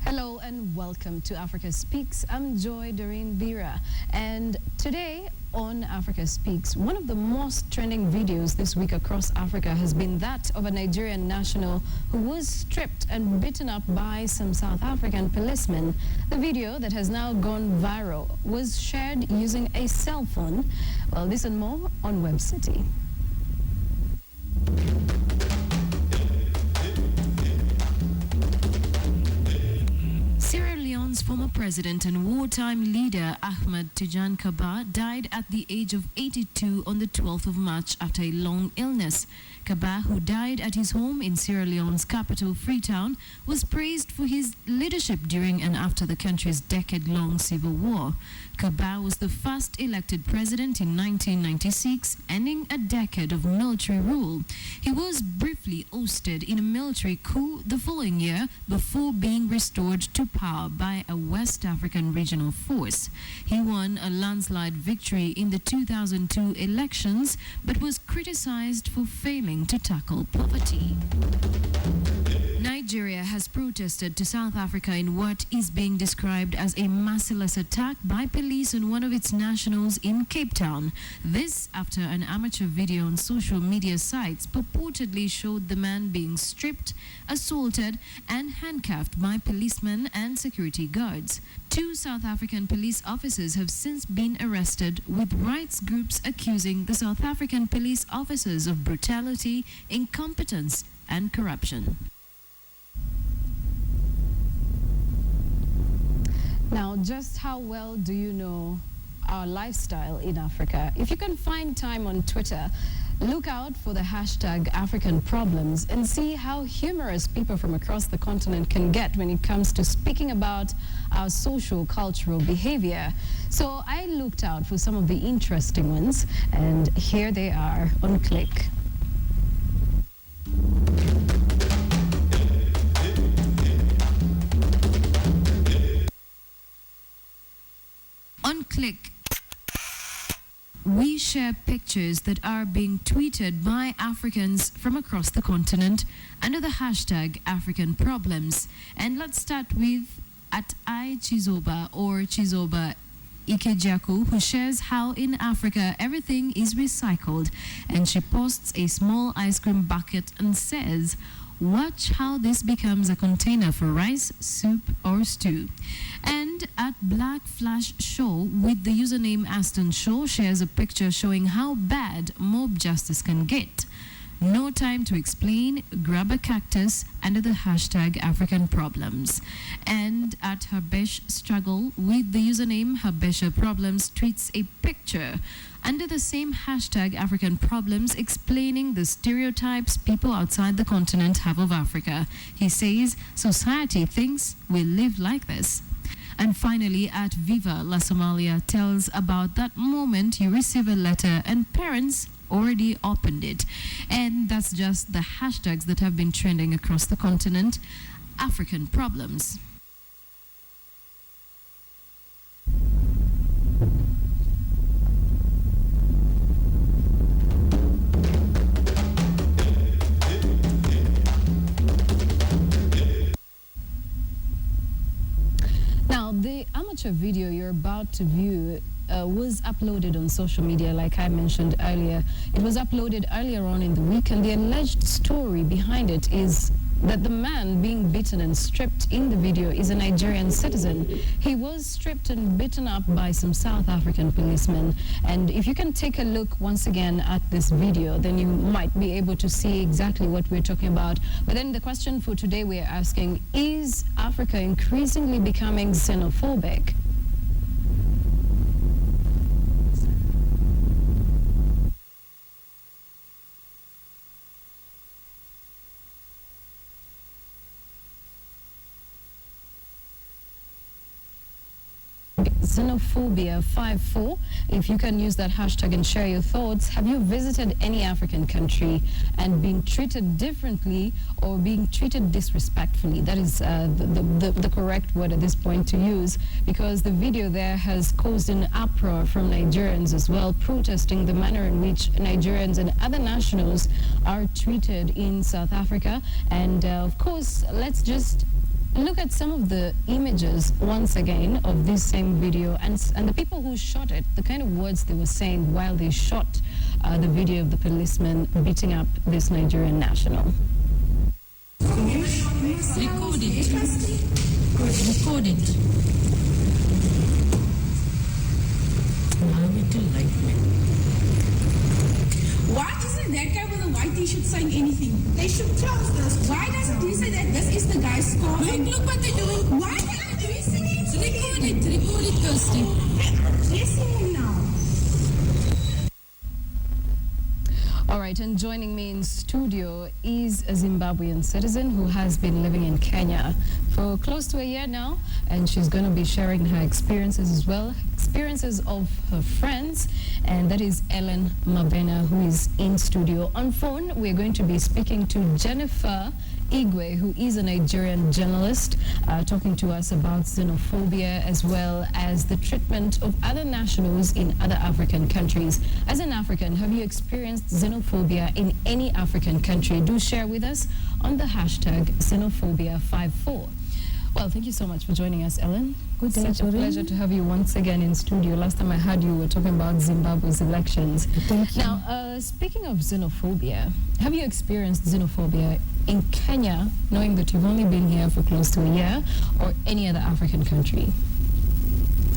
Hello and welcome to Africa Speaks. I'm Joy Doreen Bira, and today on Africa Speaks, one of the most trending videos this week across Africa has been that of a Nigerian national who was stripped and beaten up by some South African policemen. The video that has now gone viral was shared using a cell phone. Well, this and more on Web City. Sierra Leone's former president and wartime leader Ahmed Tijan Kaba died at the age of 82 on the 12th of March after a long illness. Kaba, who died at his home in Sierra Leone's capital, Freetown, was praised for his leadership during and after the country's decade-long civil war. Kaba was the first elected president in 1996, ending a decade of military rule. He was briefly ousted in a military coup the following year before being restored to power by a West African regional force. He won a landslide victory in the 2002 elections, but was criticized for failing to tackle poverty. Nigeria has protested to South Africa in what is being described as a merciless attack by police on one of its nationals in Cape Town. This after an amateur video on social media sites purportedly showed the man being stripped, assaulted, and handcuffed by policemen and security guards. 2 South African police officers have since been arrested, with rights groups accusing the South African police officers of brutality, incompetence, and corruption. Now, just how well do you know our lifestyle in Africa? If you can find time on Twitter, look out for the hashtag African Problems and see how humorous people from across the continent can get when it comes to speaking about our social cultural behavior. So I looked out for some of the interesting ones, and here they are on Click. On Click, we share pictures that are being tweeted by Africans from across the continent under the hashtag African Problems. And let's start with @iChizoba or Chizoba Ikejaku, who shares how in Africa everything is recycled, and she posts a small ice cream bucket and says, "Watch how this becomes a container for rice, soup, or stew." And @Black Flash Show with the username Aston Show shares a picture showing how bad mob justice can get. No time to explain, grab a cactus under the hashtag African Problems. And @Habesh Struggle with the username Habesha Problems tweets a picture under the same hashtag African Problems explaining the stereotypes people outside the continent have of Africa. He says, society thinks we live like this. And finally, @Viva La Somalia tells about that moment you receive a letter and parents already opened it. And that's just the hashtags that have been trending across the continent. African Problems. Now, the amateur video you're about to view was uploaded on social media, like I mentioned earlier. It was uploaded earlier on in the week, and the alleged story behind it is that the man being beaten and stripped in the video is a Nigerian citizen. He was stripped and beaten up by some South African policemen. And if you can take a look once again at this video, then you might be able to see exactly what we're talking about. But then the question for today we're asking, is Africa increasingly becoming xenophobic? Xenophobia 54. If you can use that hashtag and share your thoughts. Have you visited any African country and been treated differently or being treated disrespectfully? That is the correct word at this point to use, because the video there has caused an uproar from Nigerians as well, protesting the manner in which Nigerians and other nationals are treated in South Africa. And of course, let's just look at some of the images once again of this same video and the people who shot it, the kind of words they were saying while they shot the video of the policeman beating up this Nigerian national. Record it. Record it. Why isn't that guy with a white t-shirt saying anything? They should tell us this. Why doesn't he say that this is the guy's score? Look what they're doing. Why are they addressing him? Record it, Kirsty. Addressing him now. All right, and joining me in studio is a Zimbabwean citizen who has been living in Kenya for close to a year now, and she's going to be sharing her experiences as well, experiences of her friends, and that is Ellen Mabena, who is in studio. On phone, we're going to be speaking to Jennifer Igwe, who is a Nigerian journalist, talking to us about xenophobia as well as the treatment of other nationals in other African countries. As an African, have you experienced xenophobia in any African country? Do share with us on the hashtag Xenophobia54. Well, thank you so much for joining us, Ellen. Good day, Such a pleasure to have you once again in studio. Last time I had you, we were talking about Zimbabwe's elections. Thank you. Now, speaking of xenophobia, have you experienced xenophobia in Kenya, knowing that you've only been here for close to a year, or any other African country?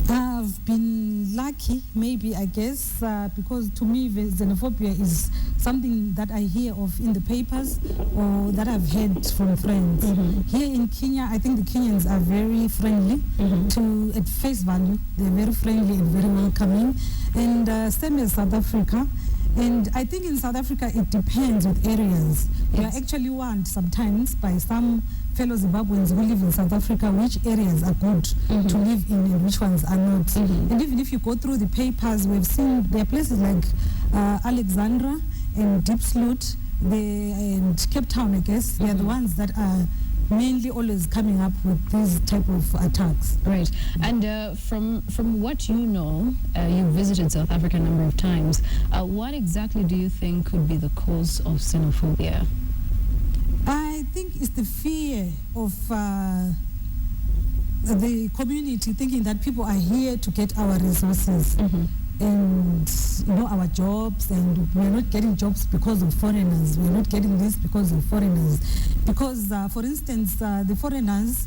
I've been lucky, maybe, I guess, because to me, xenophobia is something that I hear of in the papers or that I've heard from friends. Here in Kenya, I think the Kenyans are very friendly to, at face value. They're very friendly and very welcoming. And same as South Africa. And I think in South Africa, it depends with areas. You are actually warned sometimes by some fellow Zimbabweans who live in South Africa which areas are good to live in and which ones are not. And even if you go through the papers, we've seen there are places like Alexandra and Diepsloot and Cape Town, I guess. They are the ones that are mainly always coming up with these type of attacks. Right. And from what you know, you've visited South Africa a number of times. What exactly do you think could be the cause of xenophobia? I think it's the fear of the community thinking that people are here to get our resources and our jobs, and we're not getting jobs because of foreigners. We're not getting this because of foreigners. Because, for instance, the foreigners,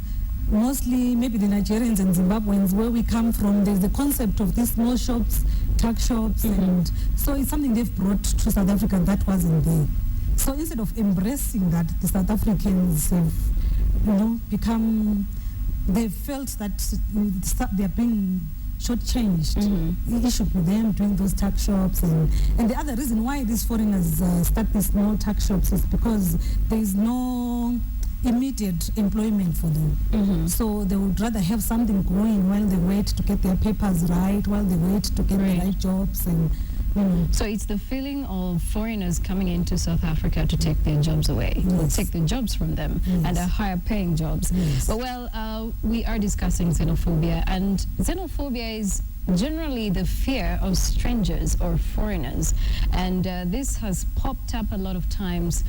mostly maybe the Nigerians and Zimbabweans, where we come from, there's the concept of these small shops, tuck shops, and so it's something they've brought to South Africa that wasn't there. So instead of embracing that, the South Africans have, become, they felt that they're being shortchanged. It should be them doing those tuck shops. And the other reason why these foreigners start these small tuck shops is because there is no immediate employment for them. So they would rather have something going while they wait to get their papers right, while they wait to get the right jobs. And so it's the feeling of foreigners coming into South Africa to take their jobs away, or take the jobs from them, and are higher paying jobs. But well, we are discussing xenophobia, and xenophobia is generally the fear of strangers or foreigners, and this has popped up a lot of times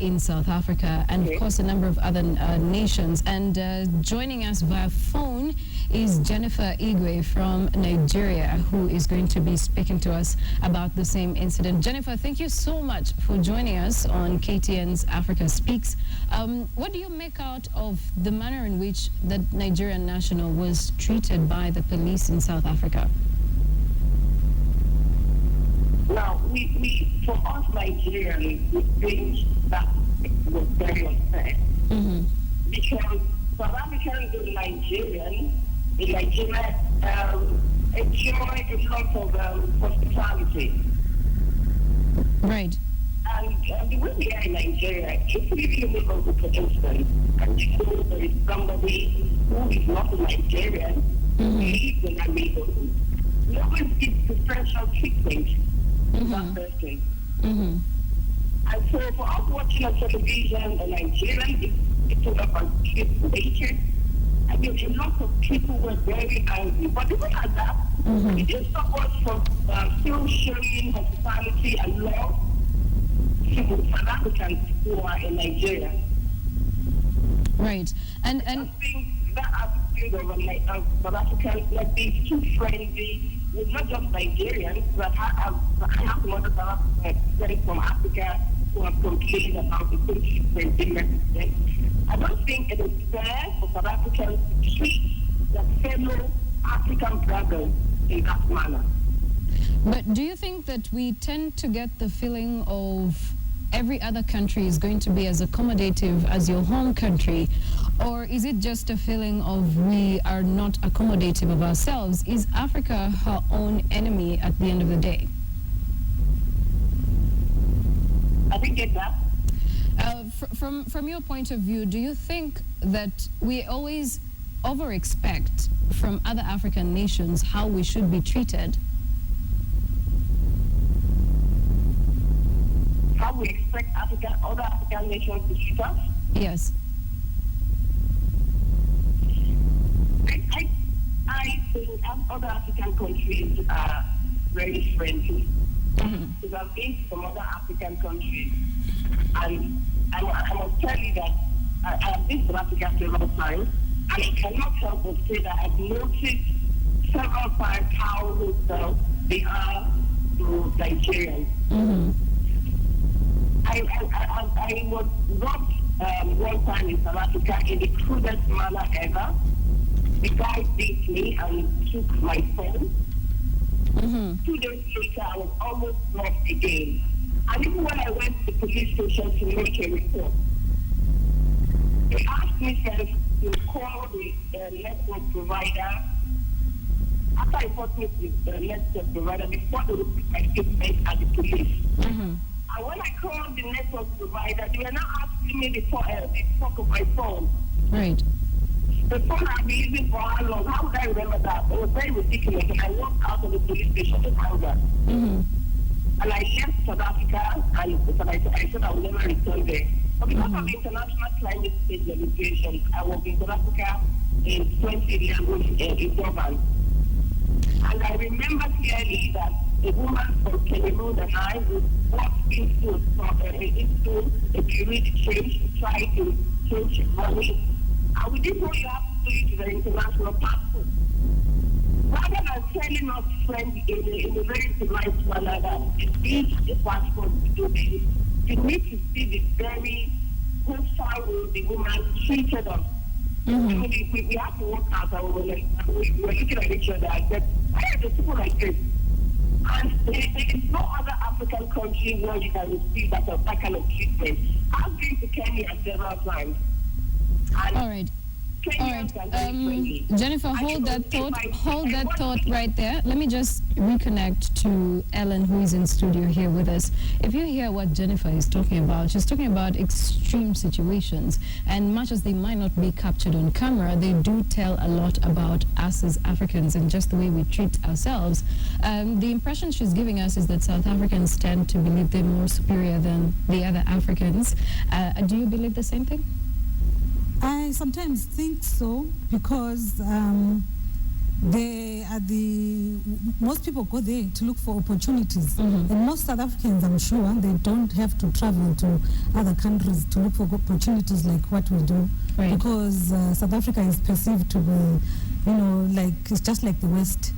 in South Africa and of course a number of other nations. And joining us via phone is Jennifer Igwe from Nigeria, who is going to be speaking to us about the same incident. Jennifer, thank you so much for joining us on KTN's Africa Speaks. What do you make out of the manner in which the Nigerian national was treated by the police in South Africa? Now, we for us Nigerians, we think that was very unfair. Because South Africans and Nigerians in Nigeria enjoy a lot of hospitality. Right. And the way we are in Nigeria, if you live in the neighborhood, for instance, and you know there is somebody who is not a Nigerian, who lives in that neighborhood, we always give preferential treatment to that person. And so for us watching on television, a Nigerian, it's sort of a kid nature. I mean, a lot of people were very angry. But even at that, it didn't stop us from still showing hospitality and love to South Africans who are in Nigeria. Right. And I think that attitude of South Africans, like being too friendly with not just Nigerians, but I have some other South Africans from Africa who have complained about the good treatment in Mexico. I don't think it is fair for South Africans to treat their fellow African brothers in that manner. But do you think that we tend to get the feeling of every other country is going to be as accommodative as your home country? Or is it just a feeling of we are not accommodative of ourselves? Is Africa her own enemy at the end of the day? I think get that. From your point of view, do you think that we always over-expect from other African nations how we should be treated? How we expect other African nations to treat us? Yes. I think other African countries are very friendly. Because I've been to some other African countries, and I must tell you that I have been to Africa several times, and I cannot help but say that I've noticed several times how hostile they are to Nigerians. I was robbed one time in South Africa in the crudest manner ever. The guy beat me and took my phone. 2 days later, I was almost robbed again. And even when I went to the police station to make a report, they asked me first to call the network provider. After I talked with the network provider, before they would put my statement at the police. And when I called the network provider, they were now asking me the talk of my phone. Right. The phone I've been using for how long? How would I remember that? It was very ridiculous. And I walked out of the police station in anger. And I left South Africa, and I said I would never return there. But because of the international climate change legislation, I was in South Africa in 2011 in Durban. And I remember clearly that a woman from Cameroon and I would walk into a bureau change to try to change money. And we did what you have to do to the international passport. Rather than telling us friends in a very polite manner that it needs a passport to do this, you need to see the very hostile way the woman treated us. I mean, we have to work out and we were looking at each other and said, why are the people like this? And there is no other African country where you can receive that kind of treatment. I've been to Kenya several times. All right. Jennifer, hold that thought right there. Let me just reconnect to Ellen, who is in studio here with us. If you hear what Jennifer is talking about, she's talking about extreme situations. And much as they might not be captured on camera, they do tell a lot about us as Africans and just the way we treat ourselves. The impression she's giving us is that South Africans tend to believe they're more superior than the other Africans. Do you believe the same thing? I sometimes think so because most people go there to look for opportunities. And most South Africans, I'm sure, they don't have to travel to other countries to look for opportunities like what we do. Right. Because South Africa is perceived to be, like it's just like the West.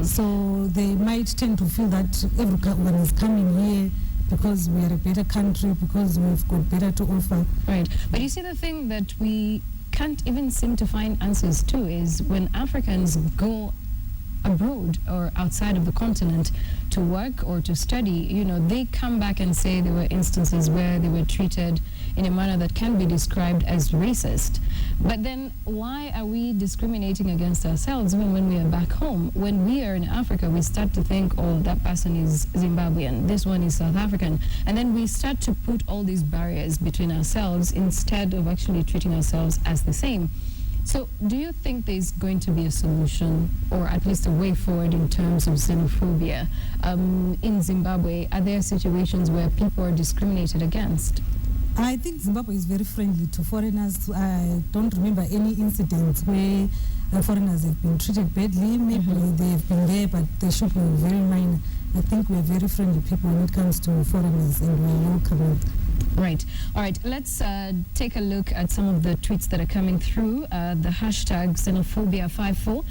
So they might tend to feel that everyone is coming here because we are a better country, because we've got better to offer. Right. But you see, the thing that we can't even seem to find answers to is when Africans go abroad or outside of the continent to work or to study, they come back and say there were instances where they were treated in a manner that can be described as racist. But then why are we discriminating against ourselves even when we are back home? When we are in Africa, we start to think, oh, that person is Zimbabwean, this one is South African. And then we start to put all these barriers between ourselves instead of actually treating ourselves as the same. So do you think there's going to be a solution, or at least a way forward in terms of xenophobia? In Zimbabwe, are there situations where people are discriminated against? I think Zimbabwe is very friendly to foreigners. I don't remember any incidents where foreigners have been treated badly. Maybe they have been there, but they should be very minor. I think we are very friendly people when it comes to foreigners, and we are welcoming. Right. All right. Let's take a look at some of the tweets that are coming through. The hashtag Xenophobia54.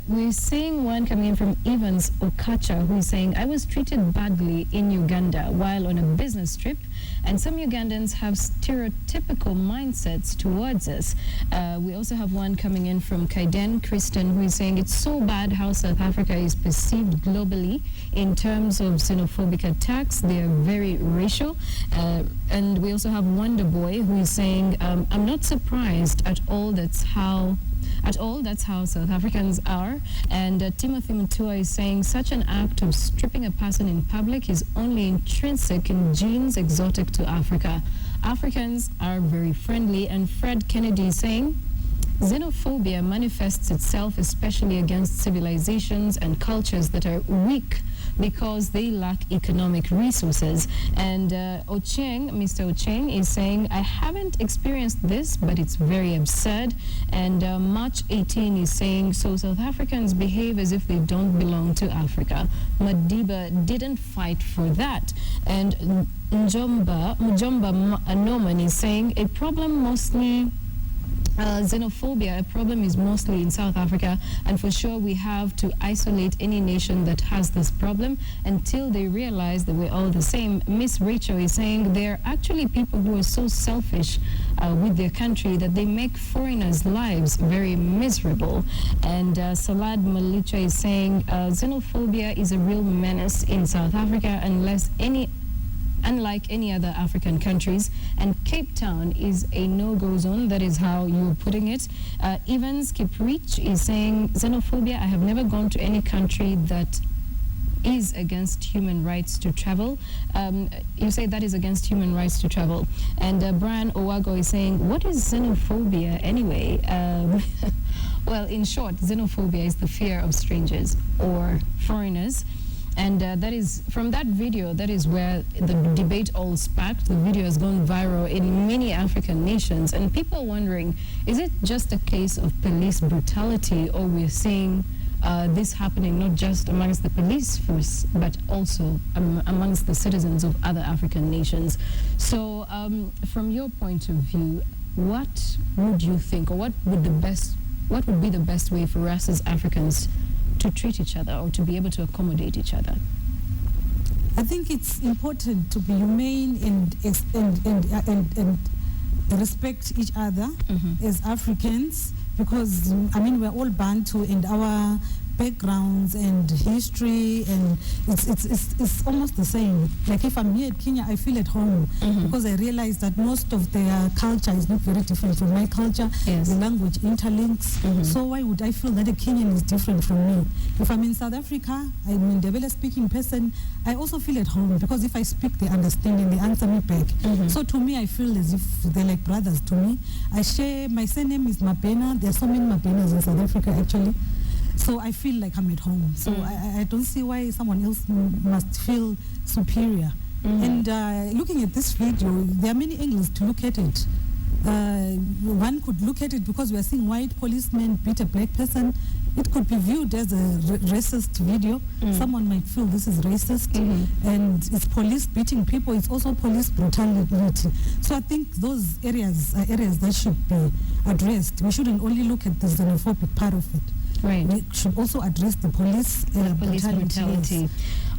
We're seeing one coming in from Evans Okacha, who is saying, I was treated badly in Uganda while on a business trip, and some Ugandans have stereotypical mindsets towards us. We also have one coming in from Kaiden Kristen, who is saying, it's so bad how South Africa is perceived globally in terms of xenophobic attacks. They are very racial. And we also have Wonder Boy, who is saying, I'm not surprised at all. That's how South Africans are. And Timothy Mutua is saying, such an act of stripping a person in public is only intrinsic in genes exotic to Africa. Africans are very friendly. And Fred Kennedy is saying, xenophobia manifests itself especially against civilizations and cultures that are weak because they lack economic resources. And Mr. Ocheng is saying, I haven't experienced this, but it's very absurd. And March 18 is saying, so South Africans behave as if they don't belong to Africa. Madiba didn't fight for that. And Mujomba Norman is saying, a problem mostly xenophobia, a problem is mostly in South Africa, and for sure we have to isolate any nation that has this problem until they realize that we're all the same. Miss Rachel is saying there are actually people who are so selfish with their country that they make foreigners' lives very miserable. And Salad Malicha is saying xenophobia is a real menace in South Africa unlike any other African countries, and Cape Town is a no-go zone. That is how you're putting it. Evans Kiprich is saying, xenophobia, I have never gone to any country that is against human rights to travel. You say that is against human rights to travel. And Brian Owago is saying, what is xenophobia anyway? Well, in short, xenophobia is the fear of strangers or foreigners. And that is, from that video, that is where the debate all sparked. The video has gone viral in many African nations. And people are wondering, is it just a case of police brutality, or we're seeing this happening not just amongst the police force, but also amongst the citizens of other African nations? So from your point of view, what would you think, or what would be the best way for us as Africans to treat each other, or to be able to accommodate each other? I think it's important to be humane and respect each other as Africans, because I mean we're all Bantu, and our backgrounds and history, and it's almost the same. Like if I'm here at Kenya, I feel at home because I realize that most of their culture is not very different from my culture. Yes. The language interlinks. So why would I feel that a Kenyan is different from me? If I'm in South Africa, I'm a Ndebele speaking person, I also feel at home, because if I speak, they understand and they answer me back. So to me, I feel as if they're like brothers to me. I share, my surname is Mapena. There are so many Mapenas in South Africa actually. So I feel like I'm at home. So I don't see why someone else must feel superior. And looking at this video, there are many angles to look at it. One could look at it because we are seeing white policemen beat a black person. It could be viewed as a racist video. Someone might feel this is racist. And it's police beating people. It's also police brutality. So I think those areas are areas that should be addressed. We shouldn't only look at the xenophobic part of it. Right. We should also address the police brutality.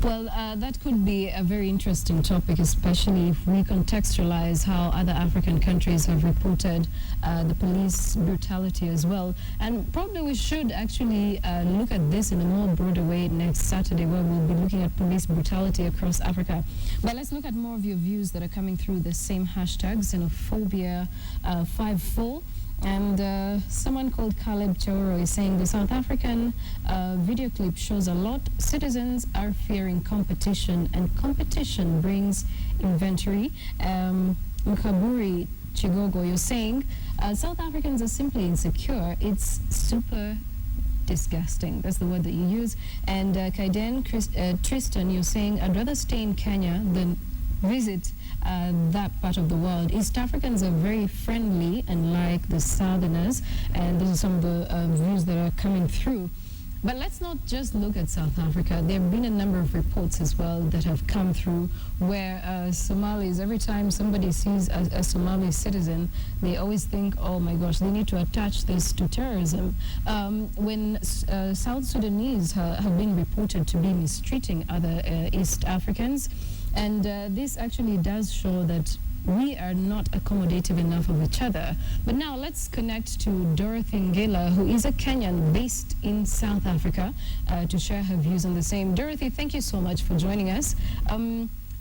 Well, that could be a very interesting topic, especially if we contextualize how other African countries have reported the police brutality as well. And probably we should actually look at this in a more broader way next Saturday, where we'll be looking at police brutality across Africa. But let's look at more of your views that are coming through the same hashtag, Xenophobia54. And someone called Caleb Chauro is saying the South African video clip shows a lot. Citizens are fearing competition, and competition brings inventory. Mukaburi Chigogo, you're saying South Africans are simply insecure. It's super disgusting. That's the word that you use. And Kaiden Tristan, you're saying I'd rather stay in Kenya than visit that part of the world. East Africans are very friendly, unlike the Southerners, and these are some of the views that are coming through. But let's not just look at South Africa. There have been a number of reports as well that have come through where Somalis, every time somebody sees a Somali citizen, they always think, oh my gosh, they need to attach this to terrorism. When South Sudanese have been reported to be mistreating other East Africans, and this actually does show that we are not accommodative enough of each other. But now let's connect to Dorothy Ngila, who is a Kenyan based in South Africa, to share her views on the same. Dorothy, thank you so much for joining us.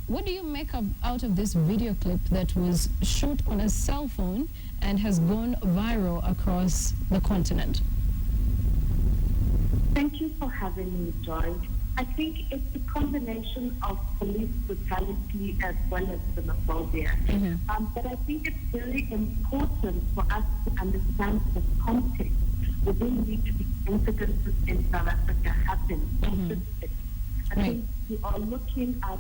What do you make out of this video clip that was shot on a cell phone and has gone viral across the continent? Thank you for having me, Joy. I think it's a combination of police brutality as well as xenophobia. But I think it's very important for us to understand the context within which the incidences in South Africa happen. I think we are looking at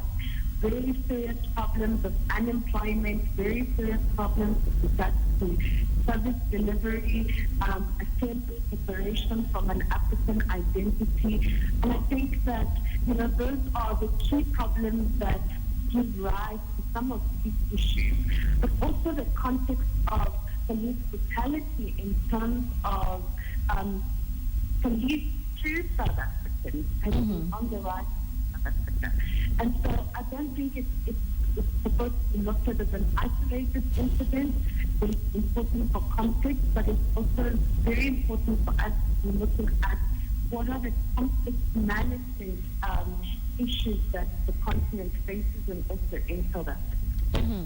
very serious problems of unemployment, very serious problems with regards to service delivery, a sense of separation from an African identity. And I think that, those are the key problems that give rise to some of these issues. But also the context of police brutality in terms of police to South Africans has been on the rise in South Africa. And so I don't think it's supposed to be looked at as an isolated incident. It's important for context, but it's also very important for us to be looking at what are the complex management issues that the continent faces and also in South Africa.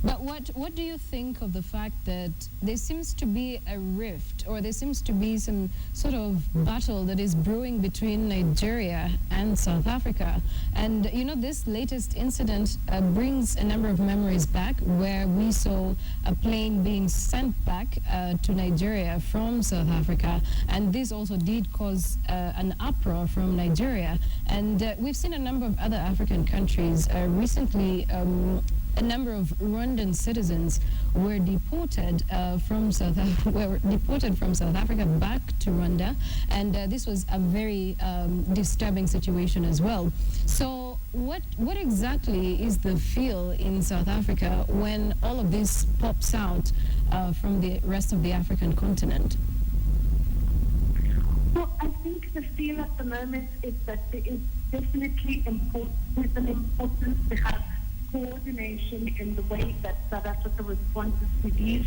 But what do you think of the fact that there seems to be a rift, or there seems to be some sort of battle that is brewing between Nigeria and South Africa? And this latest incident brings a number of memories back, where we saw a plane being sent back to Nigeria from South Africa, and this also did cause an uproar from Nigeria. And we've seen a number of other African countries recently. A number of Rwandan citizens were deported from South Africa back to Rwanda, and this was a very disturbing situation as well. So, what exactly is the feel in South Africa when all of this pops out from the rest of the African continent? Well, I think the feel at the moment is that there is definitely an importance to have coordination in the way that South Africa responds to these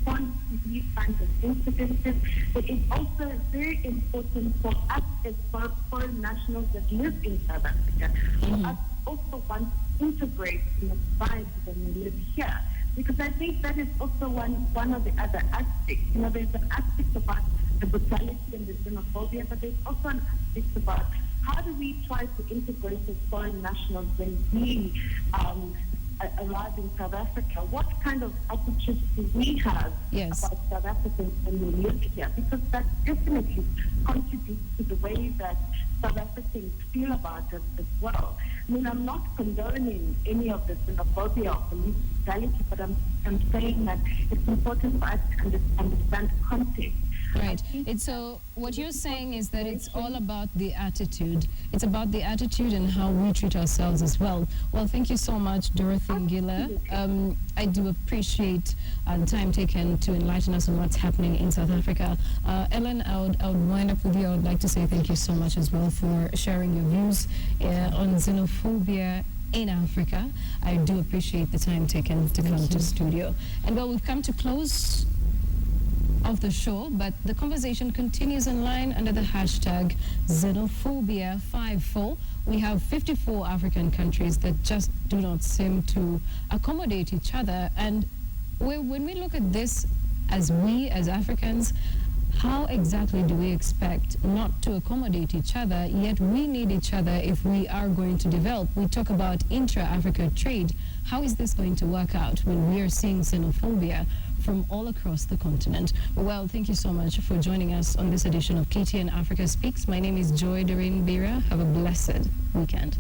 kinds of incidences. It is also very important for us as foreign nationals that live in South Africa, for us also want to integrate in a society when we live here. Because I think that is also one of the other aspects. There's an aspect about the brutality and the xenophobia, but there's also an aspect about how do we try to integrate as foreign nationals when we arrive in South Africa? What kind of attitudes do we have about South Africans when we live here? Because that definitely contributes to the way that South Africans feel about us as well. I mean, I'm not condoning any of the xenophobia or police brutality, but I'm saying that it's important for us to understand context. Right. So what you're saying is that it's all about the attitude. It's about the attitude and how we treat ourselves as well. Well, thank you so much, Dorothy Ngila. I do appreciate the time taken to enlighten us on what's happening in South Africa. Ellen, I would wind up with you. I would like to say thank you so much as well for sharing your views on xenophobia in Africa. I do appreciate the time taken to come to studio. And well, we've come to close of the show, but the conversation continues online under the hashtag Xenophobia54. We have 54 African countries that just do not seem to accommodate each other. And when we look at this as Africans, how exactly do we expect not to accommodate each other, yet we need each other if we are going to develop? We talk about intra-Africa trade. How is this going to work out when we are seeing xenophobia from all across the continent? Well, thank you so much for joining us on this edition of KTN Africa Speaks. My name is Joy Doreen Bira. Have a blessed weekend.